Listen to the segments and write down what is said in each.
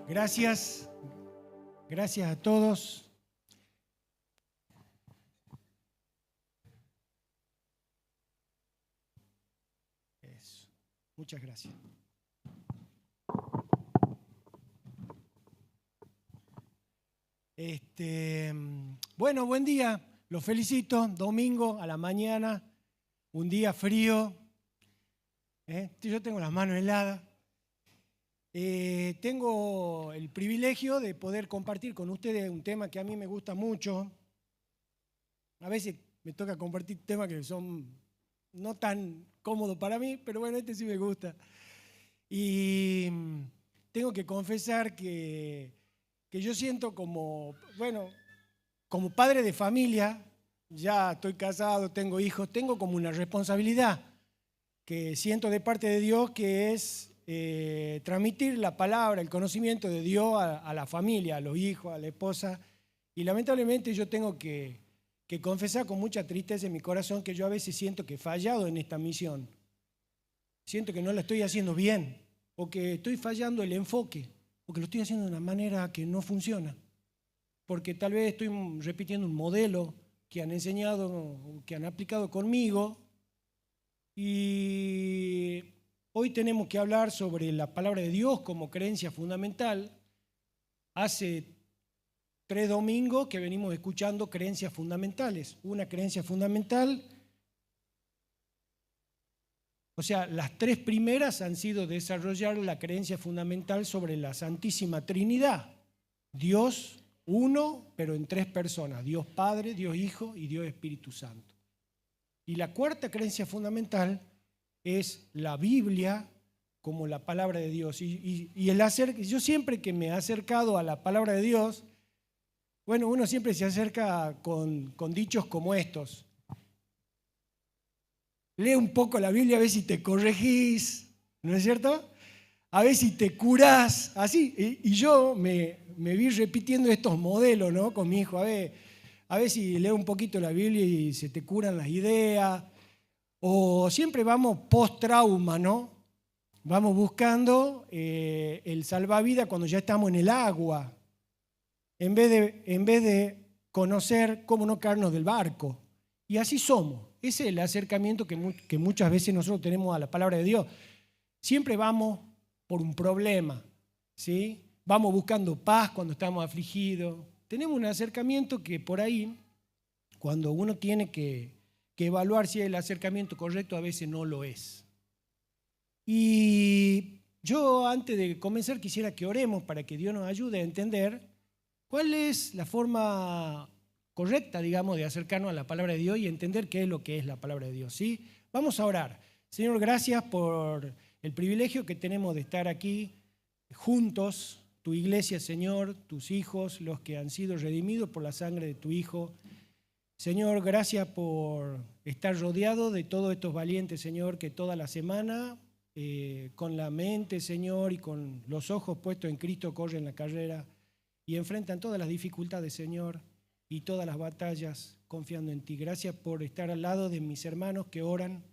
Gracias. Gracias a todos. Eso. Muchas gracias. Bueno, buen día. Los felicito. Domingo a la mañana. Un día frío. Yo tengo las manos heladas. Tengo el privilegio de poder compartir con ustedes un tema que a mí me gusta mucho. A veces me toca compartir temas que son no tan cómodos para mí, pero bueno, este sí me gusta. Y tengo que confesar que yo siento como padre de familia, ya estoy casado, tengo hijos, tengo como una responsabilidad que siento de parte de Dios, que es transmitir la palabra, el conocimiento de Dios a la familia, a los hijos, a la esposa. Y lamentablemente yo tengo que confesar con mucha tristeza en mi corazón que yo a veces siento que he fallado en esta misión. Siento que no la estoy haciendo bien, o que estoy fallando el enfoque, o que lo estoy haciendo de una manera que no funciona. Porque tal vez estoy repitiendo un modelo que han enseñado, que han aplicado conmigo. Y hoy tenemos que hablar sobre la palabra de Dios como creencia fundamental. Hace 3 domingos que venimos escuchando creencias fundamentales. Una creencia fundamental, o sea, las 3 primeras han sido desarrollar la creencia fundamental sobre la Santísima Trinidad. Dios uno, pero en 3 personas. Dios Padre, Dios Hijo y Dios Espíritu Santo. Y la 4ª creencia fundamental es la Biblia como la palabra de Dios. Yo siempre que me he acercado a la palabra de Dios, bueno, uno siempre se acerca con dichos como estos. Lee un poco la Biblia a ver si te corregís, ¿no es cierto? A ver si te curás, así. Y yo me vi repitiendo estos modelos, ¿no? Con mi hijo, a ver si leo un poquito la Biblia y se te curan las ideas. O siempre vamos post-trauma, ¿no? Vamos buscando el salvavidas cuando ya estamos en el agua, en vez de conocer cómo no caernos del barco. Y así somos. Ese es el acercamiento que muchas veces nosotros tenemos a la palabra de Dios. Siempre vamos por un problema, ¿sí? Vamos buscando paz cuando estamos afligidos. Tenemos un acercamiento que por ahí, cuando uno tiene que evaluar si es el acercamiento correcto, a veces no lo es. Y yo, antes de comenzar, quisiera que oremos para que Dios nos ayude a entender cuál es la forma correcta, digamos, de acercarnos a la palabra de Dios y entender qué es lo que es la palabra de Dios, ¿sí? Vamos a orar. Señor, gracias por el privilegio que tenemos de estar aquí juntos, tu iglesia, Señor, tus hijos, los que han sido redimidos por la sangre de tu Hijo. Señor, gracias por estar rodeado de todos estos valientes, Señor, que toda la semana, con la mente, Señor, y con los ojos puestos en Cristo, corren la carrera y enfrentan todas las dificultades, Señor, y todas las batallas confiando en ti. Gracias por estar al lado de mis hermanos que oran,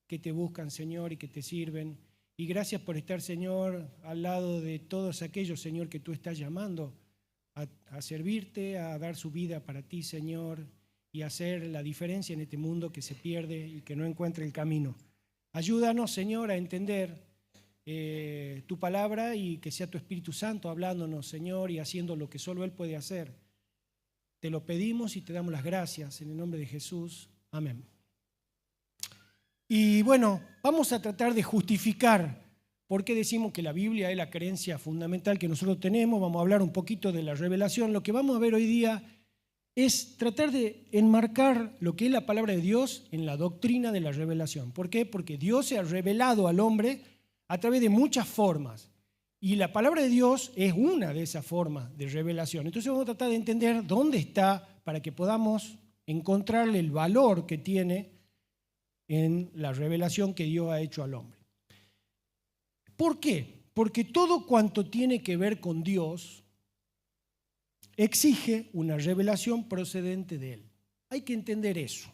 que te buscan, Señor, y que te sirven. Y gracias por estar, Señor, al lado de todos aquellos, Señor, que tú estás llamando a servirte, a dar su vida para ti, Señor, y hacer la diferencia en este mundo que se pierde y que no encuentra el camino. Ayúdanos, Señor, a entender tu palabra y que sea tu Espíritu Santo hablándonos, Señor, y haciendo lo que solo Él puede hacer. Te lo pedimos y te damos las gracias en el nombre de Jesús. Amén. Y bueno, vamos a tratar de justificar por qué decimos que la Biblia es la creencia fundamental que nosotros tenemos. Vamos a hablar un poquito de la revelación. Lo que vamos a ver hoy día es tratar de enmarcar lo que es la palabra de Dios en la doctrina de la revelación. ¿Por qué? Porque Dios se ha revelado al hombre a través de muchas formas. Y la palabra de Dios es una de esas formas de revelación. Entonces vamos a tratar de entender dónde está para que podamos encontrarle el valor que tiene en la revelación que Dios ha hecho al hombre. ¿Por qué? Porque todo cuanto tiene que ver con Dios exige una revelación procedente de Él. Hay que entender eso.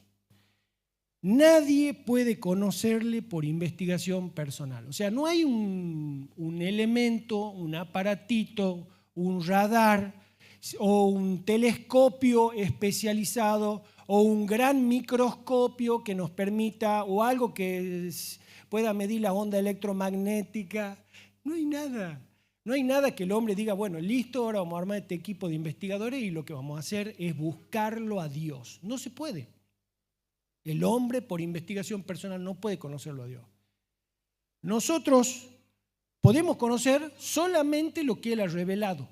Nadie puede conocerle por investigación personal. O sea, no hay un elemento, un aparatito, un radar o un telescopio especializado o un gran microscopio que nos permita, o algo que pueda medir la onda electromagnética. No hay nada. No hay nada que el hombre diga, bueno, listo, ahora vamos a armar este equipo de investigadores y lo que vamos a hacer es buscarlo a Dios. No se puede. El hombre, por investigación personal, no puede conocerlo a Dios. Nosotros podemos conocer solamente lo que Él ha revelado.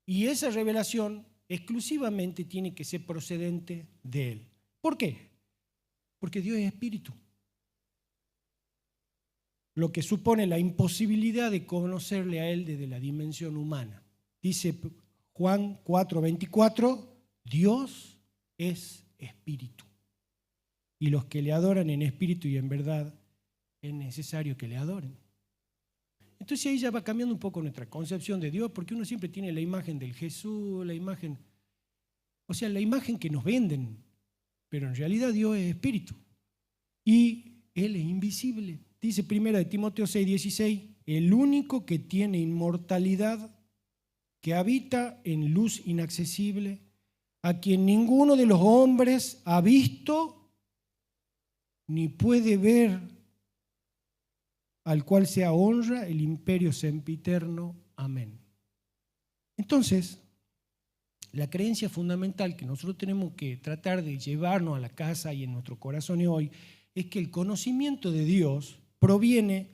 Y esa revelación exclusivamente tiene que ser procedente de Él. ¿Por qué? Porque Dios es espíritu. Lo que supone la imposibilidad de conocerle a Él desde la dimensión humana. Dice Juan 4:24, Dios es espíritu. Y los que le adoran en espíritu y en verdad, es necesario que le adoren. Entonces ahí ya va cambiando un poco nuestra concepción de Dios, porque uno siempre tiene la imagen del Jesús, la imagen que nos venden, pero en realidad Dios es espíritu y Él es invisible. Dice 1 Timoteo 6:16, el único que tiene inmortalidad, que habita en luz inaccesible, a quien ninguno de los hombres ha visto ni puede ver, al cual sea honra el imperio sempiterno. Amén. Entonces, la creencia fundamental que nosotros tenemos que tratar de llevarnos a la casa y en nuestro corazón hoy es que el conocimiento de Dios proviene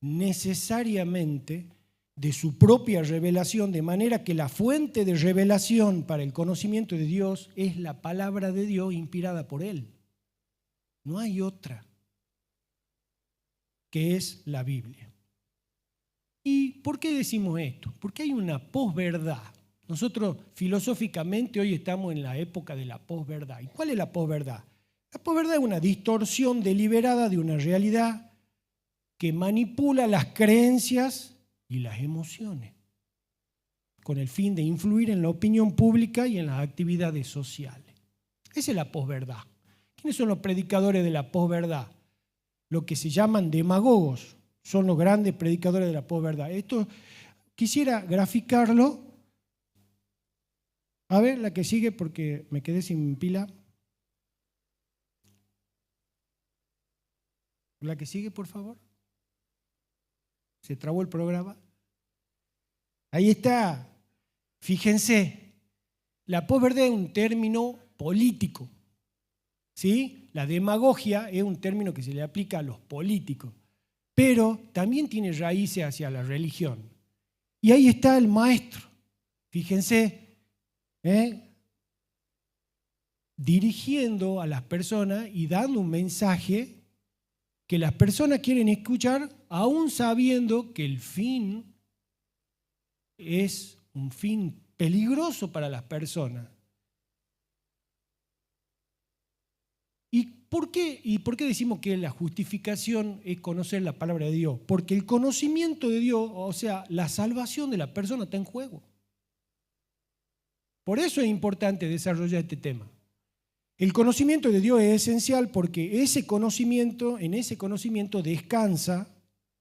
necesariamente de su propia revelación, de manera que la fuente de revelación para el conocimiento de Dios es la palabra de Dios inspirada por Él. No hay otra, que es la Biblia. ¿Y por qué decimos esto? Porque hay una posverdad. Nosotros filosóficamente hoy estamos en la época de la posverdad. ¿Y cuál es la posverdad? La posverdad es una distorsión deliberada de una realidad que manipula las creencias y las emociones con el fin de influir en la opinión pública y en las actividades sociales. Esa es la posverdad. ¿Quiénes son los predicadores de la posverdad? Lo que se llaman demagogos, son los grandes predicadores de la posverdad. Esto quisiera graficarlo. A ver, la que sigue porque me quedé sin pila. La que sigue, por favor. Se trabó el programa. Ahí está. Fíjense, la posverdad es un término político. ¿Sí? La demagogia es un término que se le aplica a los políticos, pero también tiene raíces hacia la religión. Y ahí está el maestro, fíjense, dirigiendo a las personas y dando un mensaje que las personas quieren escuchar, aún sabiendo que el fin es un fin peligroso para las personas. ¿Por qué? ¿Y por qué decimos que la justificación es conocer la palabra de Dios? Porque el conocimiento de Dios, o sea, la salvación de la persona está en juego. Por eso es importante desarrollar este tema. El conocimiento de Dios es esencial porque en ese conocimiento descansa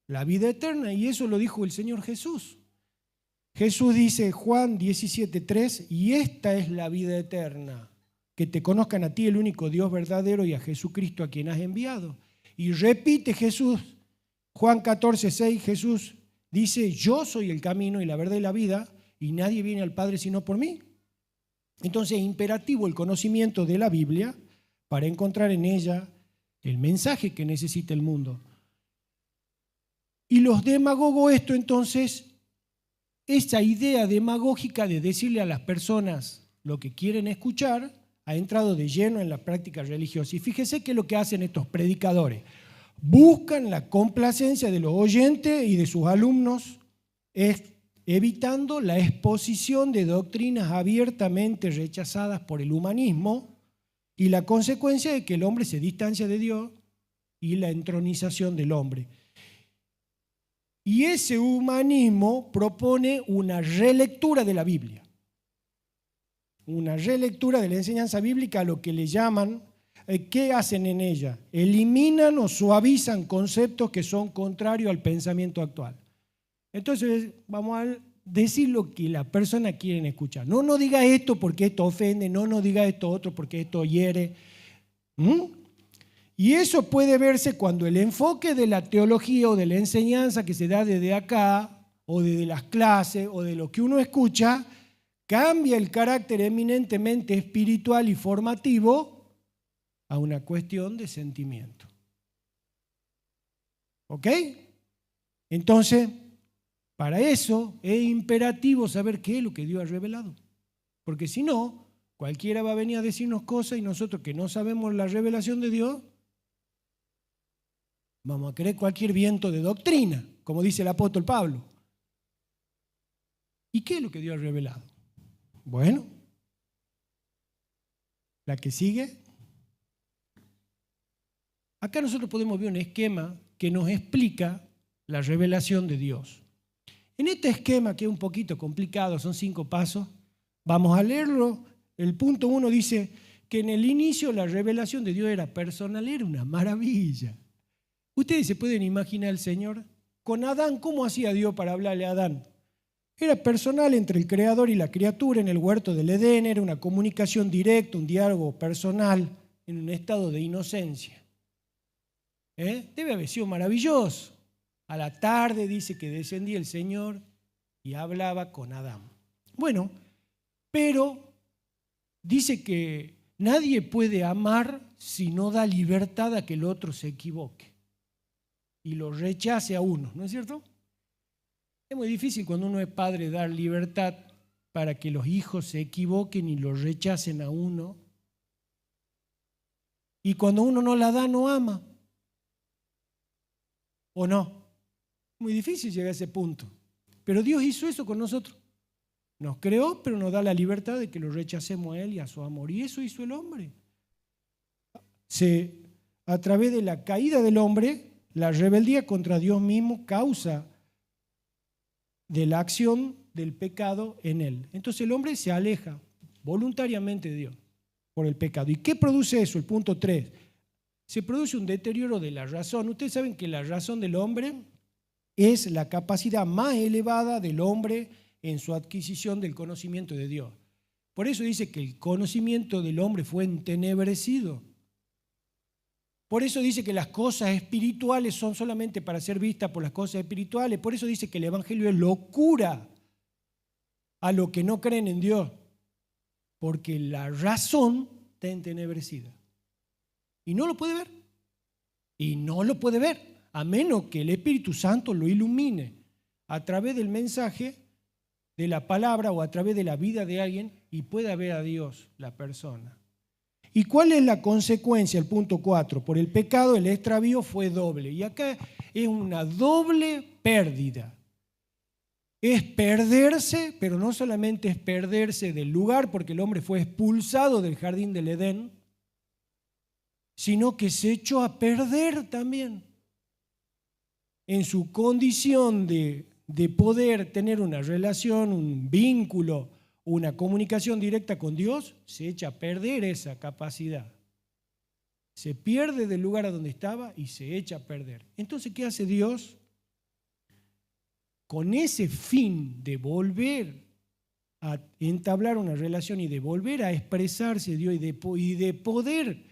la vida eterna, y eso lo dijo el Señor Jesús. Jesús dice, Juan 17:3, y esta es la vida eterna, que te conozcan a ti, el único Dios verdadero, y a Jesucristo a quien has enviado. Y repite Jesús, Juan 14:6, Jesús dice, yo soy el camino y la verdad y la vida, y nadie viene al Padre sino por mí. Entonces es imperativo el conocimiento de la Biblia para encontrar en ella el mensaje que necesita el mundo. Y los demagogos esto entonces, esa idea demagógica de decirle a las personas lo que quieren escuchar, ha entrado de lleno en la práctica religiosa. Y fíjese qué es lo que hacen estos predicadores. Buscan la complacencia de los oyentes y de sus alumnos, evitando la exposición de doctrinas abiertamente rechazadas por el humanismo y la consecuencia de que el hombre se distancia de Dios y la entronización del hombre. Y ese humanismo propone una relectura de la Biblia. Una relectura de la enseñanza bíblica, a lo que le llaman, ¿qué hacen en ella? Eliminan o suavizan conceptos que son contrarios al pensamiento actual. Entonces, vamos a decir lo que la persona quiere escuchar. No diga esto porque esto ofende, no diga esto otro porque esto hiere. Y eso puede verse cuando el enfoque de la teología o de la enseñanza que se da desde acá, o desde las clases, o de lo que uno escucha, cambia el carácter eminentemente espiritual y formativo a una cuestión de sentimiento. ¿Ok? Entonces, para eso es imperativo saber qué es lo que Dios ha revelado. Porque si no, cualquiera va a venir a decirnos cosas y nosotros que no sabemos la revelación de Dios, vamos a creer cualquier viento de doctrina, como dice el apóstol Pablo. ¿Y qué es lo que Dios ha revelado? Bueno, la que sigue. Acá nosotros podemos ver un esquema que nos explica la revelación de Dios. En este esquema, que es un poquito complicado, son 5 pasos, vamos a leerlo. El punto 1 dice que en el inicio la revelación de Dios era personal, era una maravilla. Ustedes se pueden imaginar al Señor con Adán, ¿cómo hacía Dios para hablarle a Adán? Era personal entre el creador y la criatura en el huerto del Edén, era una comunicación directa, un diálogo personal en un estado de inocencia. Debe haber sido maravilloso. A la tarde dice que descendía el Señor y hablaba con Adán. Bueno, pero dice que nadie puede amar si no da libertad a que el otro se equivoque y lo rechace a uno, ¿no es cierto? Es muy difícil cuando uno es padre dar libertad para que los hijos se equivoquen y lo rechacen a uno. Y cuando uno no la da, no ama. ¿O no? Muy difícil llegar a ese punto. Pero Dios hizo eso con nosotros. Nos creó, pero nos da la libertad de que lo rechacemos a Él y a su amor. Y eso hizo el hombre. A través de la caída del hombre, la rebeldía contra Dios mismo causa de la acción del pecado en él. Entonces el hombre se aleja voluntariamente de Dios por el pecado. ¿Y qué produce eso? El punto 3. Se produce un deterioro de la razón. Ustedes saben que la razón del hombre es la capacidad más elevada del hombre en su adquisición del conocimiento de Dios. Por eso dice que el conocimiento del hombre fue entenebrecido. Por eso dice que las cosas espirituales son solamente para ser vistas por las cosas espirituales. Por eso dice que el Evangelio es locura a los que no creen en Dios. Porque la razón está entenebrecida. Y no lo puede ver. Y no lo puede ver, a menos que el Espíritu Santo lo ilumine a través del mensaje de la palabra o a través de la vida de alguien y pueda ver a Dios, la persona. ¿Y cuál es la consecuencia? El punto 4. Por el pecado el extravío fue doble. Y acá es una doble pérdida. Es perderse, pero no solamente es perderse del lugar, porque el hombre fue expulsado del jardín del Edén, sino que se echó a perder también. En su condición de poder tener una relación, un vínculo, una comunicación directa con Dios, se echa a perder esa capacidad. Se pierde del lugar a donde estaba y se echa a perder. Entonces, ¿qué hace Dios? Con ese fin de volver a entablar una relación y de volver a expresarse Dios y de poder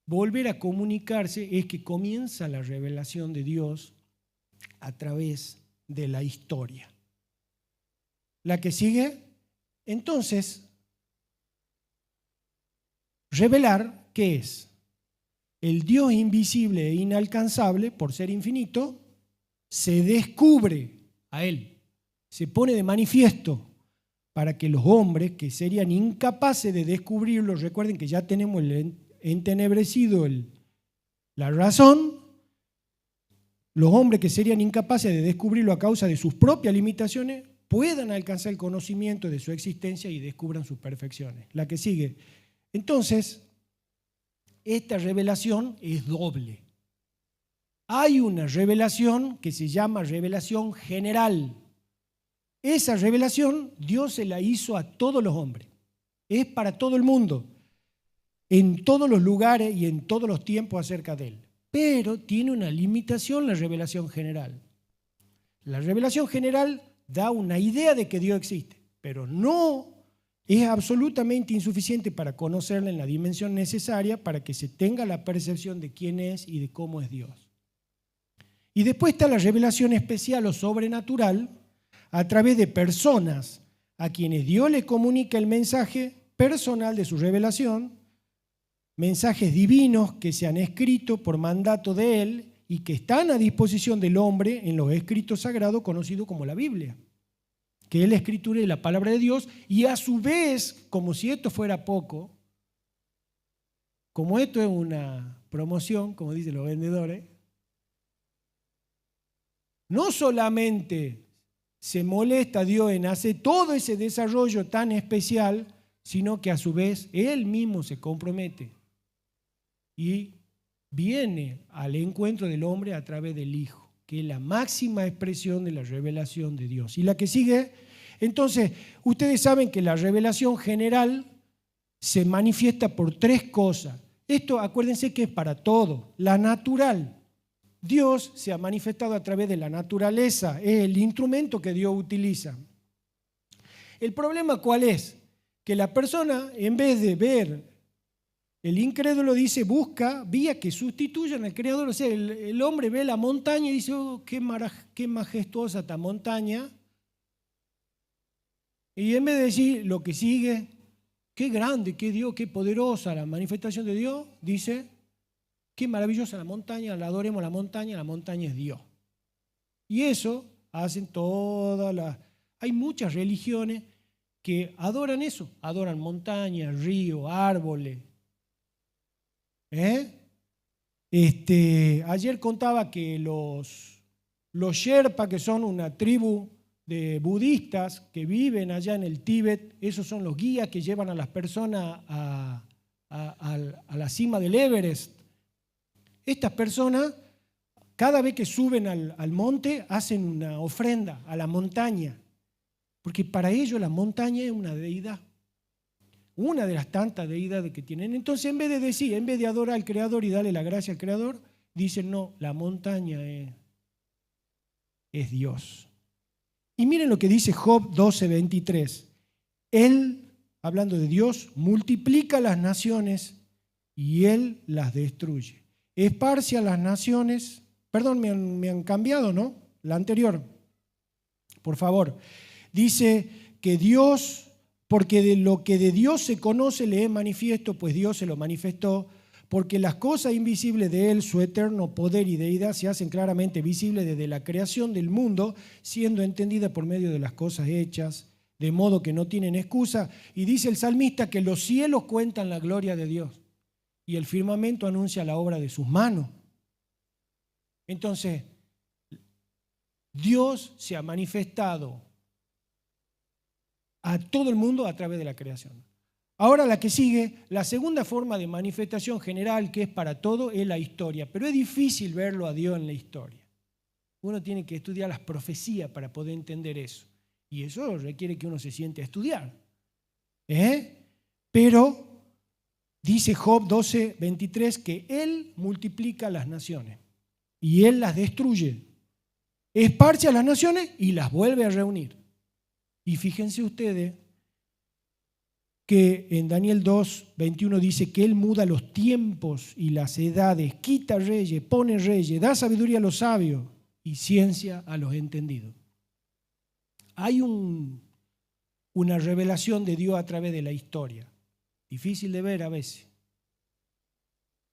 volver a comunicarse, es que comienza la revelación de Dios a través de la historia. La que sigue. Entonces, revelar, ¿qué es? El Dios invisible e inalcanzable, por ser infinito, se descubre a Él, se pone de manifiesto para que los hombres que serían incapaces de descubrirlo, recuerden que ya tenemos entenebrecido la razón, los hombres que serían incapaces de descubrirlo a causa de sus propias limitaciones, puedan alcanzar el conocimiento de su existencia y descubran sus perfecciones. La que sigue. Entonces, esta revelación es doble. Hay una revelación que se llama revelación general. Esa revelación Dios se la hizo a todos los hombres. Es para todo el mundo. en todos los lugares y en todos los tiempos acerca de Él. Pero tiene una limitación la revelación general. La revelación general da una idea de que Dios existe, pero no es absolutamente insuficiente para conocerle en la dimensión necesaria para que se tenga la percepción de quién es y de cómo es Dios. Y después está la revelación especial o sobrenatural a través de personas a quienes Dios les comunica el mensaje personal de su revelación, mensajes divinos que se han escrito por mandato de Él y que están a disposición del hombre en los escritos sagrados conocidos como la Biblia, que es la escritura y la palabra de Dios, y a su vez, como si esto fuera poco, como esto es una promoción, como dicen los vendedores, no solamente se molesta Dios en hacer todo ese desarrollo tan especial, sino que a su vez Él mismo se compromete y viene al encuentro del hombre a través del Hijo, que es la máxima expresión de la revelación de Dios. Y la que sigue, entonces, ustedes saben que la revelación general se manifiesta por tres cosas. Esto, acuérdense que es para todo. La natural. Dios se ha manifestado a través de la naturaleza, es el instrumento que Dios utiliza. ¿El problema cuál es? Que la persona, en vez de ver, el incrédulo dice, busca vías que sustituyan al Creador. O sea, el hombre ve la montaña y dice, oh, qué majestuosa esta montaña. Y en vez de decir lo que sigue, qué grande, qué Dios, qué poderosa la manifestación de Dios, dice, qué maravillosa la montaña, la adoremos la montaña es Dios. Y eso hacen todas las... Hay muchas religiones que adoran eso, adoran montañas, ríos, árboles. Ayer contaba que los Sherpa, que son una tribu de budistas que viven allá en el Tíbet, esos son los guías que llevan a las personas a la cima del Everest. Estas personas, cada vez que suben al monte, hacen una ofrenda a la montaña, porque para ellos la montaña es una deidad, una de las tantas deidades que tienen. Entonces, en vez de decir, en vez de adorar al Creador y darle la gracia al Creador, dicen, no, la montaña es Dios. Y miren lo que dice Job 12:23. Él, hablando de Dios, multiplica las naciones y Él las destruye. Esparce a las naciones. Perdón, me han cambiado, ¿no? La anterior, por favor. Dice que Dios, porque de lo que de Dios se conoce le es manifiesto, pues Dios se lo manifestó, porque las cosas invisibles de Él, su eterno poder y deidad, se hacen claramente visibles desde la creación del mundo, siendo entendidas por medio de las cosas hechas, de modo que no tienen excusa. Y dice el salmista que los cielos cuentan la gloria de Dios y el firmamento anuncia la obra de sus manos. Entonces, Dios se ha manifestado a todo el mundo a través de la creación. Ahora la que sigue, la segunda forma de manifestación general que es para todo es la historia, pero es difícil verlo a Dios en la historia. Uno tiene que estudiar las profecías para poder entender eso, y eso requiere que uno se siente a estudiar. Pero dice Job 12:23 que Él multiplica las naciones y Él las destruye, esparce a las naciones y las vuelve a reunir. Y fíjense ustedes que en Daniel 2:21 dice que Él muda los tiempos y las edades, quita reyes, pone reyes, da sabiduría a los sabios y ciencia a los entendidos. Hay una revelación de Dios a través de la historia, difícil de ver a veces.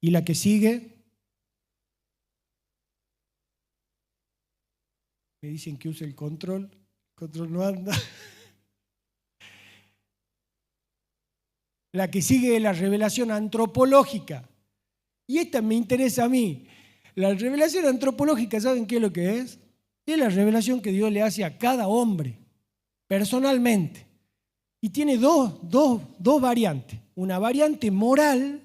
Y la que sigue, me dicen que use el control no anda. La que sigue es la revelación antropológica. Y esta me interesa a mí. La revelación antropológica, ¿saben qué es lo que es? Es la revelación que Dios le hace a cada hombre, personalmente. Y tiene dos variantes. Una variante moral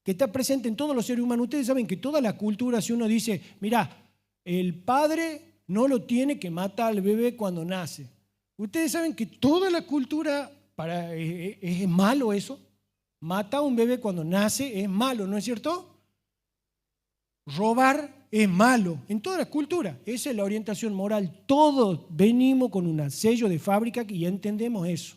que está presente en todos los seres humanos. Ustedes saben que toda la cultura, si uno dice, mirá, el padre no lo tiene que matar al bebé cuando nace. Ustedes saben que toda la cultura, ¿es malo eso? Matar a un bebé cuando nace es malo, ¿no es cierto? Robar es malo. En toda la cultura, esa es la orientación moral. Todos venimos con un sello de fábrica y entendemos eso.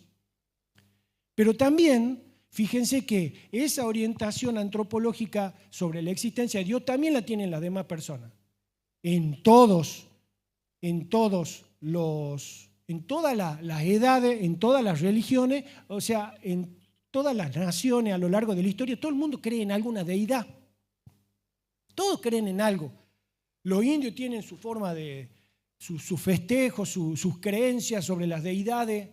Pero también, fíjense que esa orientación antropológica sobre la existencia de Dios también la tienen las demás personas. En todas las edades, en todas las religiones, o sea, en todas las naciones a lo largo de la historia, todo el mundo cree en alguna deidad. Todos creen en algo. Los indios tienen su forma de, sus festejos, sus creencias sobre las deidades.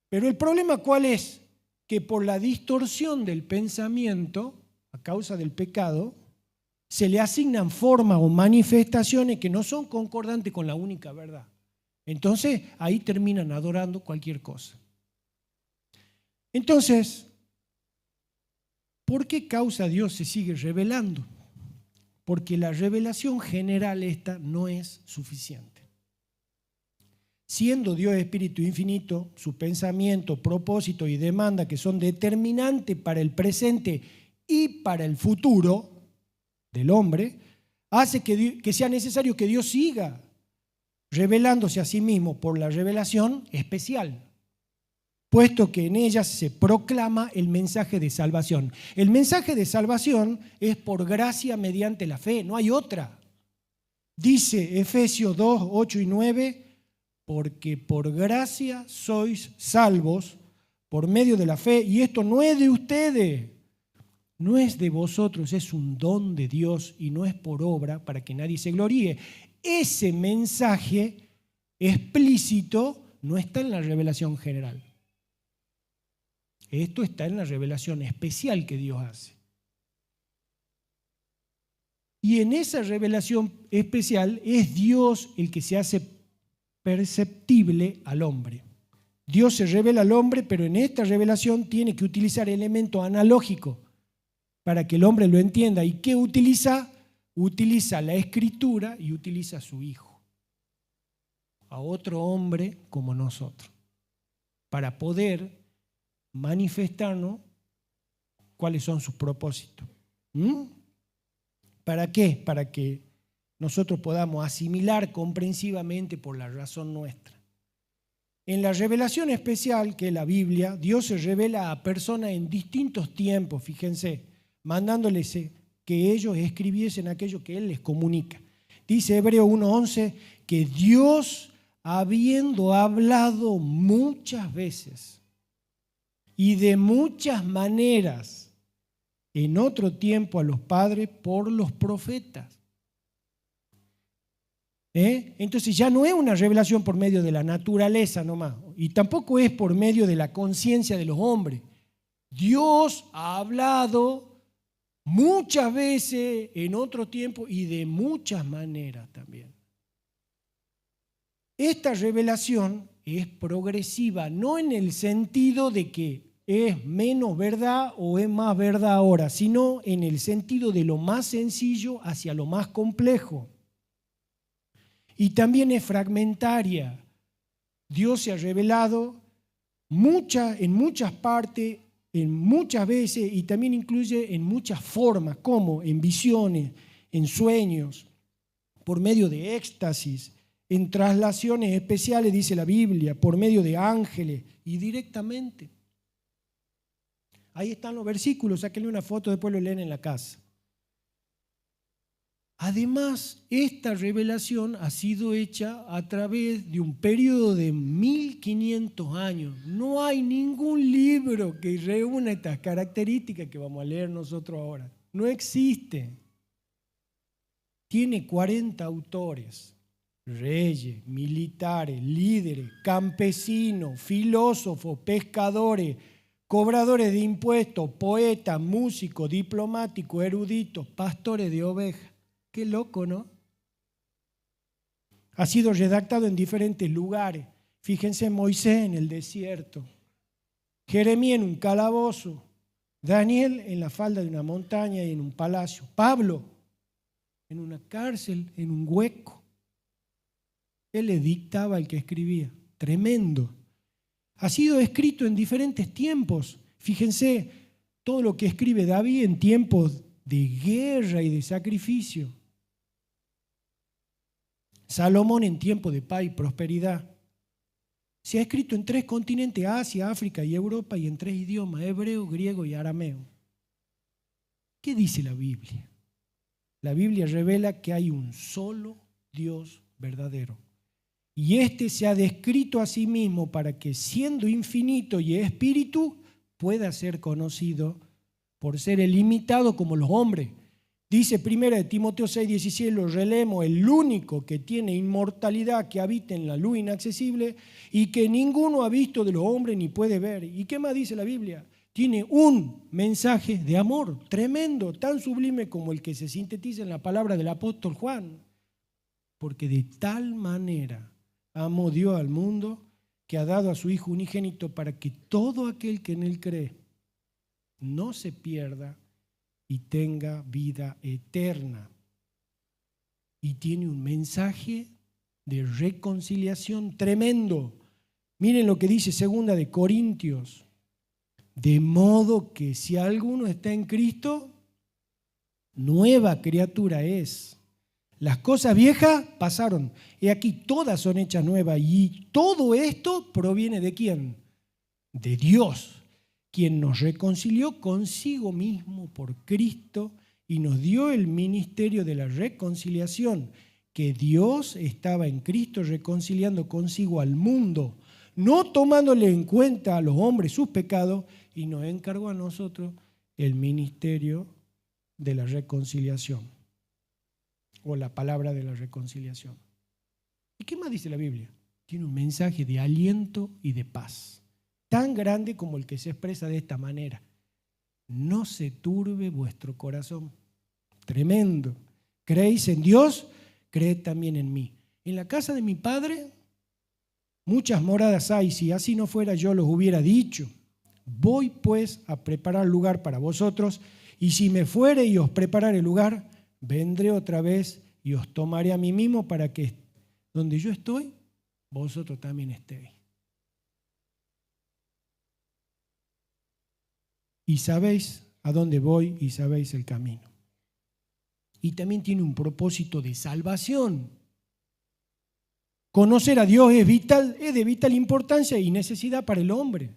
Pero el problema ¿cuál es? Que por la distorsión del pensamiento, a causa del pecado, se le asignan formas o manifestaciones que no son concordantes con la única verdad. Entonces, ahí terminan adorando cualquier cosa. Entonces, ¿por qué causa Dios se sigue revelando? Porque la revelación general esta no es suficiente. Siendo Dios Espíritu infinito, su pensamiento, propósito y demanda que son determinantes para el presente y para el futuro del hombre, hace que sea necesario que Dios siga revelándose a sí mismo por la revelación especial, puesto que en ella se proclama el mensaje de salvación. El mensaje de salvación es por gracia mediante la fe, no hay otra. Dice Efesios 2, 8 y 9, porque por gracia sois salvos por medio de la fe, y esto no es de ustedes, no es de vosotros, es un don de Dios y no es por obra para que nadie se gloríe. Ese mensaje explícito no está en la revelación general. Esto está en la revelación especial que Dios hace. Y en esa revelación especial es Dios el que se hace perceptible al hombre. Dios se revela al hombre, pero en esta revelación tiene que utilizar elementos analógicos para que el hombre lo entienda. ¿Y qué utiliza? Utiliza la escritura y utiliza a su hijo, a otro hombre como nosotros, para poder manifestarnos cuáles son sus propósitos. ¿Para qué? Para que nosotros podamos asimilar comprensivamente por la razón nuestra. En la revelación especial, que es la Biblia, Dios se revela a personas en distintos tiempos, fíjense, mandándoles que ellos escribiesen aquello que Él les comunica. Dice Hebreos 1:11 que Dios, habiendo hablado muchas veces y de muchas maneras en otro tiempo a los padres por los profetas. Entonces ya no es una revelación por medio de la naturaleza nomás, y tampoco es por medio de la conciencia de los hombres. Dios ha hablado muchas veces en otro tiempo y de muchas maneras también. Esta revelación es progresiva, no en el sentido de que es menos verdad o es más verdad ahora, sino en el sentido de lo más sencillo hacia lo más complejo. Y también es fragmentaria. Dios se ha revelado en muchas partes, en muchas veces, y también incluye en muchas formas, como en visiones, en sueños, por medio de éxtasis, en traslaciones especiales, dice la Biblia, por medio de ángeles y directamente. Ahí están los versículos, sáquenle una foto, después lo leen en la casa. Además, esta revelación ha sido hecha a través de un periodo de 1500 años. No hay ningún libro que reúna estas características que vamos a leer nosotros ahora. No existe. Tiene 40 autores, reyes, militares, líderes, campesinos, filósofos, pescadores, cobradores de impuestos, poetas, músicos, diplomáticos, eruditos, pastores de ovejas. Qué loco, ¿no? Ha sido redactado en diferentes lugares. Fíjense, Moisés en el desierto, Jeremías en un calabozo, Daniel en la falda de una montaña y en un palacio, Pablo en una cárcel, en un hueco. Él le dictaba al que escribía. Tremendo. Ha sido escrito en diferentes tiempos. Fíjense, todo lo que escribe David en tiempos de guerra y de sacrificio. Salomón en tiempos de paz y prosperidad. Se ha escrito en 3 continentes, Asia, África y Europa, y en 3 idiomas, hebreo, griego y arameo. ¿Qué dice la Biblia? La Biblia revela que hay un solo Dios verdadero. Y este se ha descrito a sí mismo para que, siendo infinito y espíritu, pueda ser conocido por ser ilimitado como los hombres. Dice 1 Timoteo 6:17, lo releemos, el único que tiene inmortalidad, que habita en la luz inaccesible y que ninguno ha visto de los hombres ni puede ver. ¿Y qué más dice la Biblia? Tiene un mensaje de amor tremendo, tan sublime como el que se sintetiza en la palabra del apóstol Juan. Porque de tal manera amó Dios al mundo que ha dado a su Hijo unigénito para que todo aquel que en Él cree no se pierda y tenga vida eterna. Y tiene un mensaje de reconciliación tremendo. Miren lo que dice 2 de Corintios. De modo que si alguno está en Cristo, nueva criatura es. Las cosas viejas pasaron. He aquí todas son hechas nuevas. Y todo esto proviene ¿de quién? De Dios, quien nos reconcilió consigo mismo por Cristo y nos dio el ministerio de la reconciliación, que Dios estaba en Cristo reconciliando consigo al mundo, no tomándole en cuenta a los hombres sus pecados, y nos encargó a nosotros el ministerio de la reconciliación, o la palabra de la reconciliación. ¿Y qué más dice la Biblia? Tiene un mensaje de aliento y de paz, tan grande como el que se expresa de esta manera. No se turbe vuestro corazón. Tremendo. ¿Creéis en Dios? Creed también en mí. En la casa de mi Padre muchas moradas hay, si así no fuera yo los hubiera dicho. Voy pues a preparar lugar para vosotros, y si me fuere y os preparare el lugar, vendré otra vez y os tomaré a mí mismo, para que donde yo estoy, vosotros también estéis. Y sabéis a dónde voy y sabéis el camino. Y también tiene un propósito de salvación. Conocer a Dios es vital, es de vital importancia y necesidad para el hombre.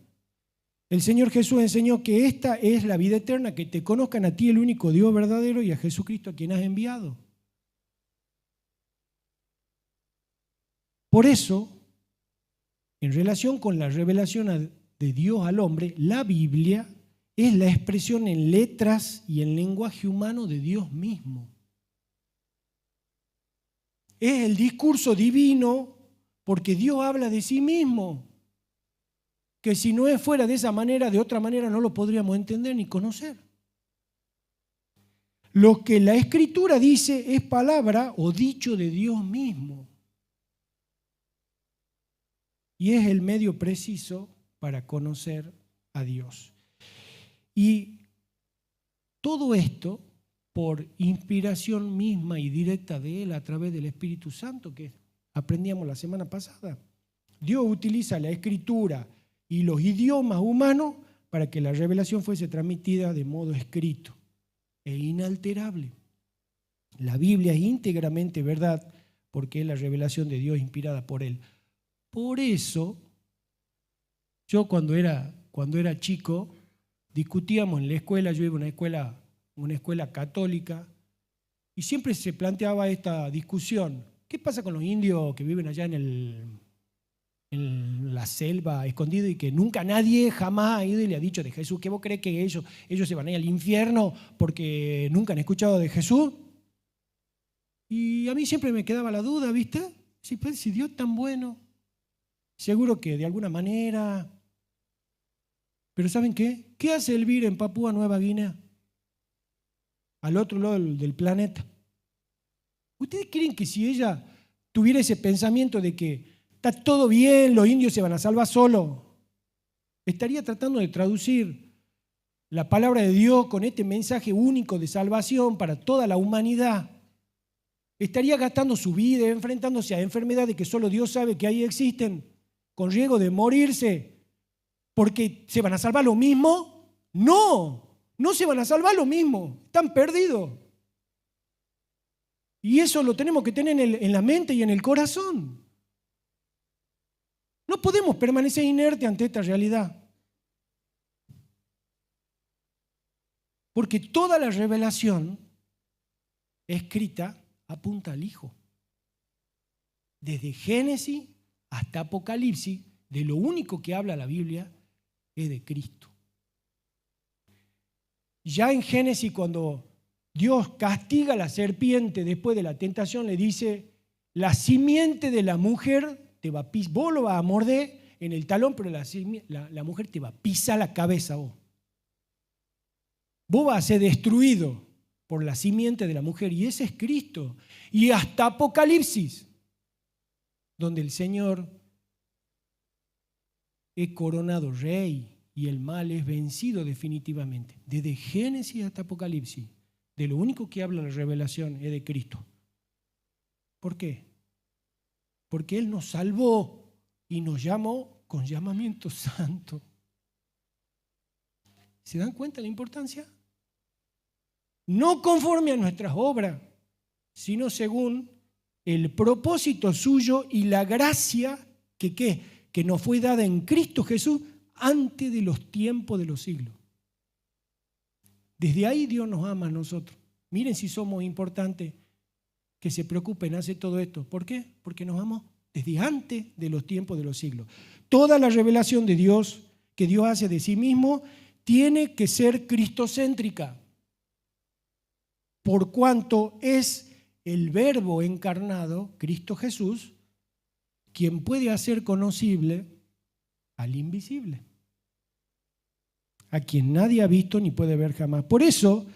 El Señor Jesús enseñó que esta es la vida eterna, que te conozcan a ti, el único Dios verdadero, y a Jesucristo, a quien has enviado. Por eso, en relación con la revelación de Dios al hombre, la Biblia es la expresión en letras y en lenguaje humano de Dios mismo. Es el discurso divino porque Dios habla de sí mismo, que si no fuera de esa manera, de otra manera no lo podríamos entender ni conocer. Lo que la Escritura dice es palabra o dicho de Dios mismo. Y es el medio preciso para conocer a Dios. Y todo esto por inspiración misma y directa de Él a través del Espíritu Santo, que aprendíamos la semana pasada. Dios utiliza la Escritura y los idiomas humanos para que la revelación fuese transmitida de modo escrito e inalterable. La Biblia es íntegramente verdad porque es la revelación de Dios inspirada por Él. Por eso, yo cuando era chico, discutíamos en la escuela, yo iba a una escuela católica, y siempre se planteaba esta discusión. ¿Qué pasa con los indios que viven allá en la selva, escondidos, y que nunca nadie jamás ha ido y le ha dicho de Jesús? ¿Qué vos crees que ellos se van a ir al infierno porque nunca han escuchado de Jesús? Y a mí siempre me quedaba la duda, ¿viste? Si Dios es tan bueno, seguro que de alguna manera. Pero ¿saben qué? ¿Qué hace Elvira en Papúa Nueva Guinea? Al otro lado del planeta. ¿Ustedes creen que si ella tuviera ese pensamiento de que está todo bien, los indios se van a salvar solos, estaría tratando de traducir la palabra de Dios con este mensaje único de salvación para toda la humanidad? Estaría gastando su vida enfrentándose a enfermedades que solo Dios sabe que ahí existen, con riesgo de morirse, porque se van a salvar lo mismo. No, no se van a salvar lo mismo, están perdidos. Y eso lo tenemos que tener en la mente y en el corazón. No podemos permanecer inertes ante esta realidad. Porque toda la revelación escrita apunta al Hijo. Desde Génesis hasta Apocalipsis, de lo único que habla la Biblia es de Cristo. Ya en Génesis, cuando Dios castiga a la serpiente después de la tentación, le dice, la simiente de la mujer te va a pisar, vos lo vas a morder en el talón, pero la mujer te va a pisar la cabeza vos. Vos vas a ser destruido por la simiente de la mujer, y ese es Cristo. Y hasta Apocalipsis, donde el Señor es coronado rey y el mal es vencido definitivamente. Desde Génesis hasta Apocalipsis, de lo único que habla la revelación es de Cristo. ¿Por qué? Porque Él nos salvó y nos llamó con llamamiento santo. ¿Se dan cuenta de la importancia? No conforme a nuestras obras, sino según el propósito suyo y la gracia que nos fue dada en Cristo Jesús antes de los tiempos de los siglos. Desde ahí Dios nos ama a nosotros. Miren si somos importantes que se preocupen, hace todo esto. ¿Por qué? Porque nos amó desde antes de los tiempos de los siglos. Toda la revelación de Dios que Dios hace de sí mismo tiene que ser cristocéntrica, por cuanto es el Verbo encarnado, Cristo Jesús, quien puede hacer conocible al invisible, a quien nadie ha visto ni puede ver jamás. Por eso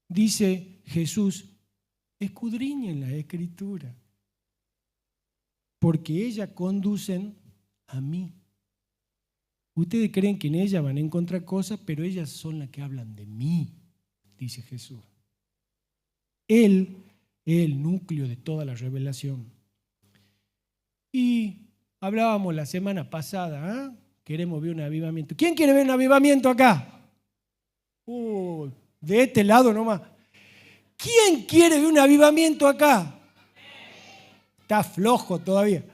dice Jesús, escudriñen la Escritura, porque ellas conducen a mí. Ustedes creen que en ellas van a encontrar cosas, pero ellas son las que hablan de mí, dice Jesús. Él es el núcleo de toda la revelación. Y hablábamos la semana pasada, ¿eh? Queremos ver un avivamiento. ¿Quién quiere ver un avivamiento acá? De este lado nomás. ¿Quién quiere ver un avivamiento acá? Está flojo todavía.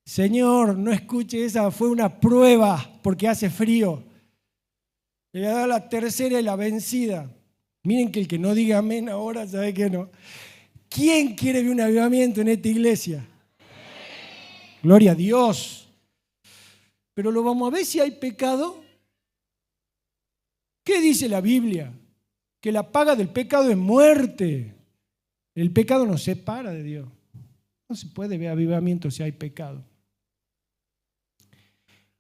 Señor, no escuche, esa fue una prueba porque hace frío. Le ha dado la tercera y la vencida. Miren que el que no diga amén ahora sabe que no. ¿Quién quiere ver un avivamiento en esta iglesia? Gloria a Dios. Pero lo vamos a ver si hay pecado. ¿Qué dice la Biblia? Que la paga del pecado es muerte. El pecado nos separa de Dios. No se puede ver avivamiento si hay pecado.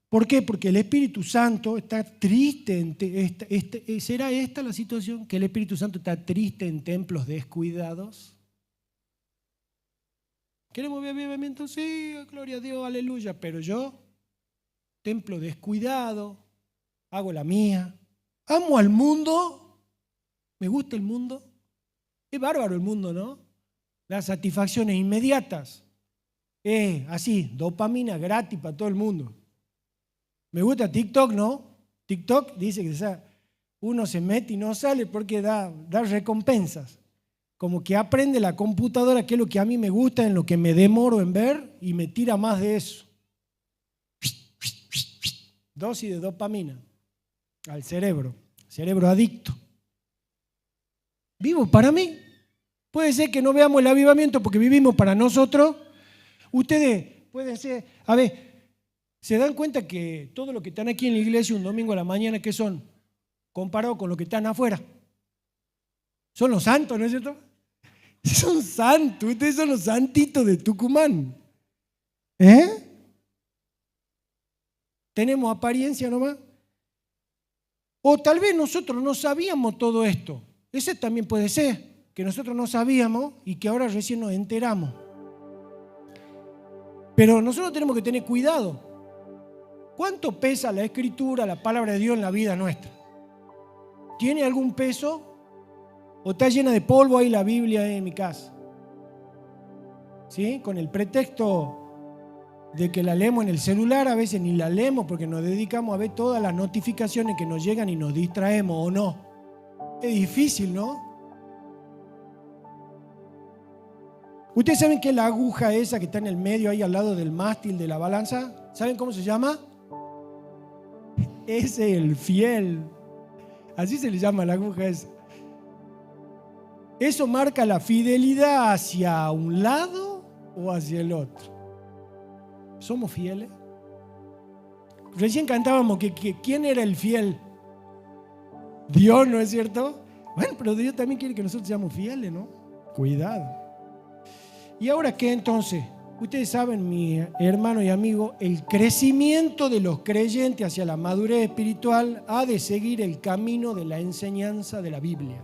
¿Por qué? Porque el Espíritu Santo está triste. ¿Será esta la situación? ¿Que el Espíritu Santo está triste en templos descuidados? ¿Queremos ver avivamiento? Sí, gloria a Dios, aleluya. Pero yo, templo descuidado, hago la mía. Amo al mundo. Me gusta el mundo. Es bárbaro el mundo, ¿no? Las satisfacciones inmediatas. Así, dopamina gratis para todo el mundo. Me gusta TikTok, ¿no? TikTok dice que uno se mete y no sale porque da recompensas. Como que aprende la computadora qué es lo que a mí me gusta, en lo que me demoro en ver y me tira más de eso. Dosis de dopamina al cerebro adicto. Vivo para mí. Puede ser que no veamos el avivamiento porque vivimos para nosotros. Ustedes pueden ser, a ver, ¿se dan cuenta que todo lo que están aquí en la iglesia un domingo a la mañana, ¿qué son? Comparado con lo que están afuera. Son los santos, ¿no es cierto? Son santos, ustedes son los santitos de Tucumán. ¿Tenemos apariencia nomás? O tal vez nosotros no sabíamos todo esto. Ese también puede ser, que nosotros no sabíamos y que ahora recién nos enteramos. Pero nosotros tenemos que tener cuidado. ¿Cuánto pesa la Escritura, la palabra de Dios en la vida nuestra? ¿Tiene algún peso? ¿O está llena de polvo ahí la Biblia en mi casa? ¿Sí? Con el pretexto de que la leemos en el celular, a veces ni la leemos porque nos dedicamos a ver todas las notificaciones que nos llegan y nos distraemos o no. Es difícil, ¿no? ¿Ustedes saben qué es la aguja esa que está en el medio ahí al lado del mástil de la balanza? ¿Saben cómo se llama? Ese es el fiel. Así se le llama la aguja esa. Eso marca la fidelidad hacia un lado o hacia el otro. ¿Somos fieles? Recién cantábamos que ¿quién era el fiel? Dios, ¿no es cierto? Bueno, pero Dios también quiere que nosotros seamos fieles, ¿no? Cuidado. ¿Y ahora qué entonces? Ustedes saben, mi hermano y amigo, el crecimiento de los creyentes hacia la madurez espiritual ha de seguir el camino de la enseñanza de la Biblia.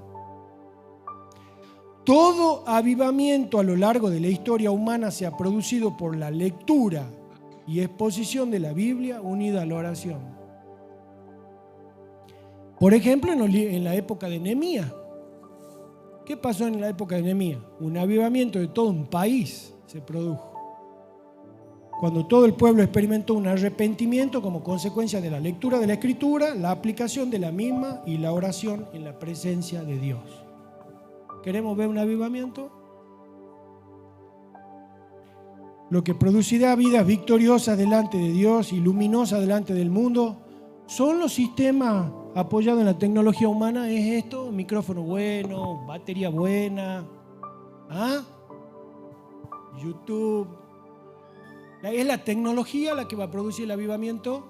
Todo avivamiento a lo largo de la historia humana se ha producido por la lectura y exposición de la Biblia unida a la oración. Por ejemplo, en la época de Nehemías. ¿Qué pasó en la época de Nehemías? Un avivamiento de todo un país se produjo. Cuando todo el pueblo experimentó un arrepentimiento como consecuencia de la lectura de la Escritura, la aplicación de la misma y la oración en la presencia de Dios. ¿Queremos ver un avivamiento? Lo que producirá vidas victoriosas delante de Dios y luminosas delante del mundo son los sistemas apoyados en la tecnología humana. ¿Es esto? Micrófono bueno, batería buena, YouTube. ¿Es la tecnología la que va a producir el avivamiento?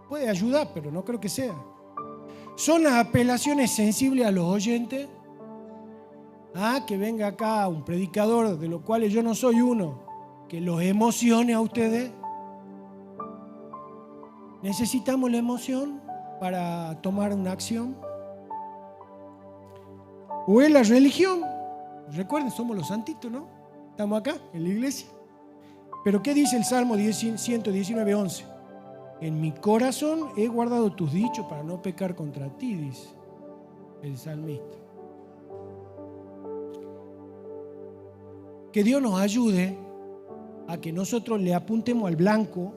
Puede ayudar, pero no creo que sea. ¿Son las apelaciones sensibles a los oyentes? Que venga acá un predicador, de los cuales yo no soy uno, que los emocione a ustedes. ¿Necesitamos la emoción para tomar una acción? ¿O es la religión? Recuerden, somos los santitos, ¿no? Estamos acá, en la iglesia. Pero ¿qué dice el Salmo 119:11? En mi corazón he guardado tus dichos para no pecar contra ti, dice el salmista. Que Dios nos ayude a que nosotros le apuntemos al blanco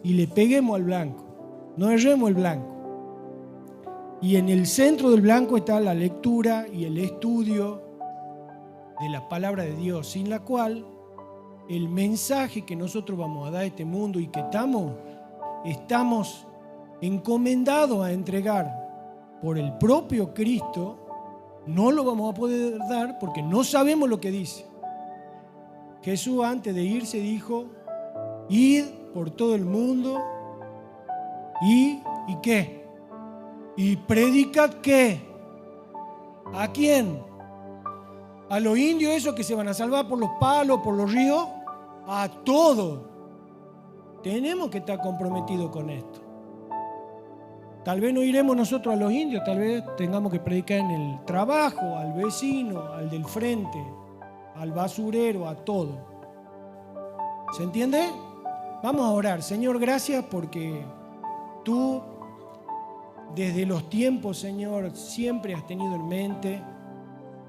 y le peguemos al blanco, no erremos el blanco. Y en el centro del blanco está la lectura y el estudio de la palabra de Dios, sin la cual el mensaje que nosotros vamos a dar a este mundo y que estamos encomendados a entregar por el propio Cristo, no lo vamos a poder dar porque no sabemos lo que dice. Jesús antes de irse dijo: id por todo el mundo y ¿qué? Y predicad ¿qué? ¿A quién? ¿A los indios esos que se van a salvar por los palos, por los ríos? A todos. Tenemos que estar comprometidos con esto. Tal vez no iremos nosotros a los indios, tal vez tengamos que predicar en el trabajo, al vecino, al del frente, al basurero, a todo. ¿Se entiende? Vamos a orar. Señor, gracias porque tú desde los tiempos, Señor, siempre has tenido en mente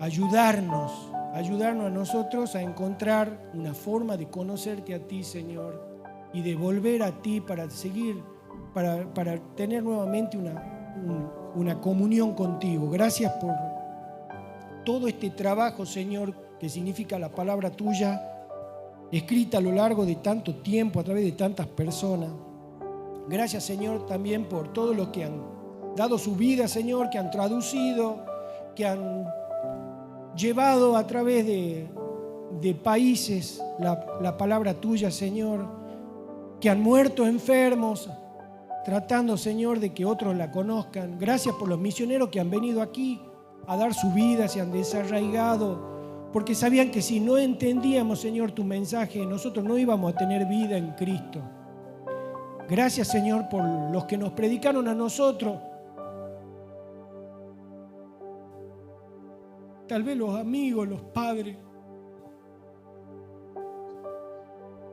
ayudarnos a nosotros a encontrar una forma de conocerte a ti, Señor, y de volver a ti para seguir, para tener nuevamente una comunión contigo. Gracias por todo este trabajo, Señor, que significa la palabra tuya, escrita a lo largo de tanto tiempo, a través de tantas personas. Gracias, Señor, también por todos los que han dado su vida, Señor, que han traducido, que han llevado a través de países la palabra tuya, Señor, que han muerto enfermos, tratando, Señor, de que otros la conozcan. Gracias por los misioneros que han venido aquí a dar su vida, se han desarraigado, porque sabían que si no entendíamos, Señor, tu mensaje, nosotros no íbamos a tener vida en Cristo. Gracias, Señor, por los que nos predicaron a nosotros. Tal vez los amigos, los padres,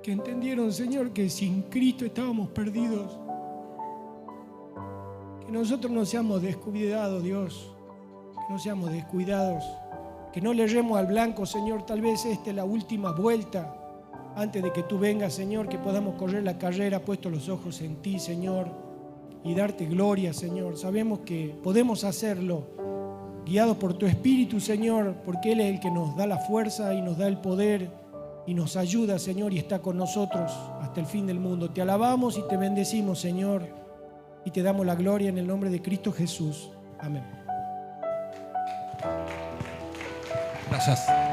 que entendieron, Señor, que sin Cristo estábamos perdidos. Que nosotros no seamos descuidados, Dios. Que no seamos descuidados. Que no le erremos al blanco, Señor. Tal vez esta es la última vuelta antes de que tú vengas, Señor, que podamos correr la carrera puestos los ojos en ti, Señor, y darte gloria, Señor. Sabemos que podemos hacerlo guiados por tu Espíritu, Señor, porque Él es el que nos da la fuerza y nos da el poder y nos ayuda, Señor, y está con nosotros hasta el fin del mundo. Te alabamos y te bendecimos, Señor, y te damos la gloria en el nombre de Cristo Jesús. Amén. Gracias.